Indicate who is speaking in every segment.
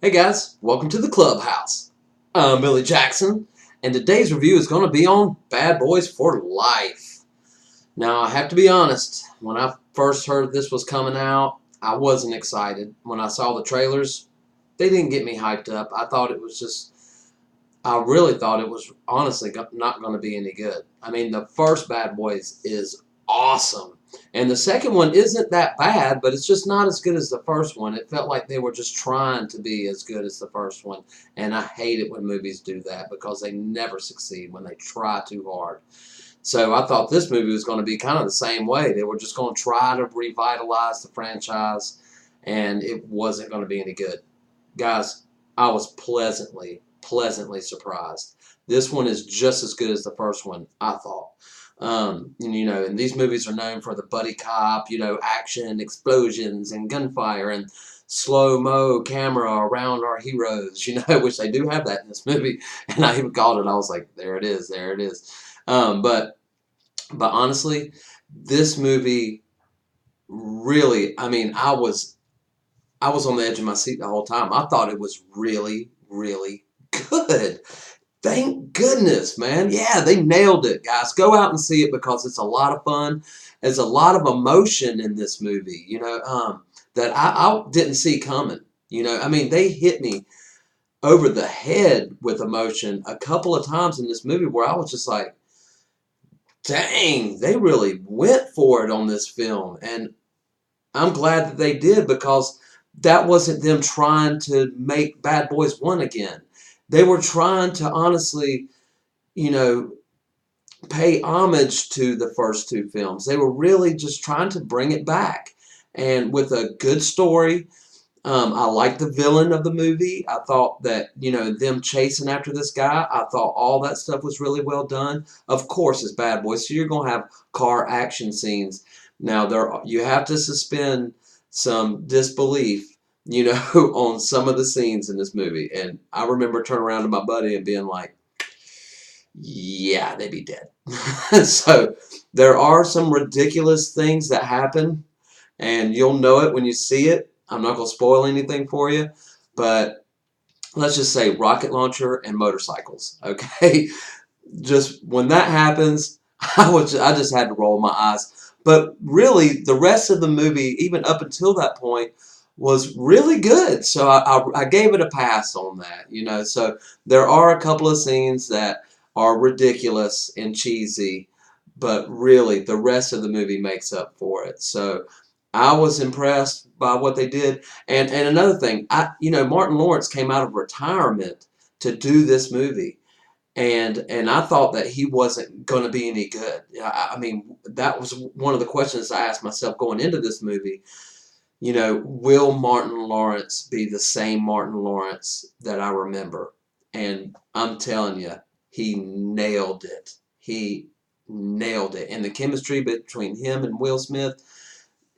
Speaker 1: Hey guys, welcome to the clubhouse. I'm Billy Jackson, and today's review is going to be on Bad Boys for Life. Now, I have to be honest, when I first heard this was coming out, I wasn't excited. When I saw the trailers, they didn't get me hyped up. I really thought it was honestly not going to be any good. I mean, the first Bad Boys is awesome. And the second one isn't that bad, but it's just not as good as the first one. It felt like they were just trying to be as good as the first one. And I hate it when movies do that because they never succeed when they try too hard. So I thought this movie was going to be kind of the same way. They were just going to try to revitalize the franchise, and it wasn't going to be any good. Guys, I was pleasantly surprised. This one is just as good as the first one, I thought. And these movies are known for the buddy cop, action, explosions, and gunfire, and slow-mo camera around our heroes, which they do have that in this movie. And I even called it, I was like, there it is, there it is. But honestly, this movie really, I mean, I was on the edge of my seat the whole time. I thought it was really, really good. Thank goodness, man. Yeah, they nailed it, guys. Go out and see it because it's a lot of fun. There's a lot of emotion in this movie, that I didn't see coming. I mean, they hit me over the head with emotion a couple of times in this movie where I was just like, dang, they really went for it on this film. And I'm glad that they did because that wasn't them trying to make Bad Boys 1 again. They were trying to honestly, you know, pay homage to the first two films. They were really just trying to bring it back. And with a good story, I liked the villain of the movie. I thought that, them chasing after this guy, I thought all that stuff was really well done. Of course, it's Bad Boys, so you're going to have car action scenes. Now, you have to suspend some disbelief, on some of the scenes in this movie. And I remember turning around to my buddy and being like, yeah, they'd be dead. So there are some ridiculous things that happen, and you'll know it when you see it. I'm not going to spoil anything for you, but let's just say rocket launcher and motorcycles, okay? Just when that happens, I just had to roll my eyes. But really, the rest of the movie, even up until that point, was really good. So I gave it a pass on that, So there are a couple of scenes that are ridiculous and cheesy, but really the rest of the movie makes up for it. So I was impressed by what they did. And another thing, Martin Lawrence came out of retirement to do this movie. And I thought that he wasn't going to be any good. I mean, that was one of the questions I asked myself going into this movie. Will Martin Lawrence be the same Martin Lawrence that I remember? And I'm telling you, he nailed it. He nailed it. And the chemistry between him and Will Smith,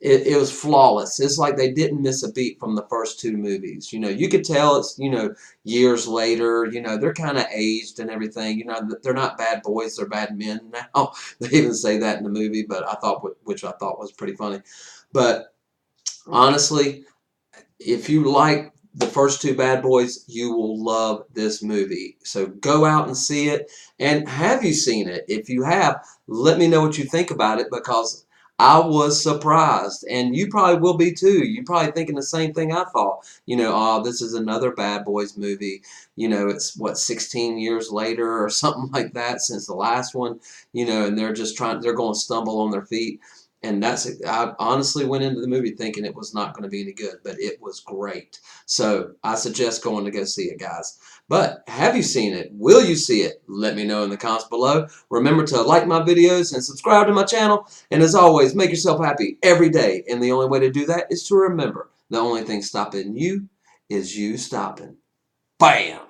Speaker 1: it was flawless. It's like they didn't miss a beat from the first two movies. You could tell it's, years later, they're kind of aged and everything. They're not bad boys, they're bad men now. They even say that in the movie, but which I thought was pretty funny. But honestly, if you like the first two Bad Boys, you will love this movie. So go out and see it. And have you seen it? If you have, let me know what you think about it because I was surprised. And you probably will be too. You're probably thinking the same thing I thought. Oh, this is another Bad Boys movie. It's what, 16 years later or something like that since the last one, and they're going to stumble on their feet. And I honestly went into the movie thinking it was not going to be any good, but it was great. So I suggest going to go see it, guys. But have you seen it? Will you see it? Let me know in the comments below. Remember to like my videos and subscribe to my channel. And as always, make yourself happy every day. And the only way to do that is to remember the only thing stopping you is you stopping. Bam!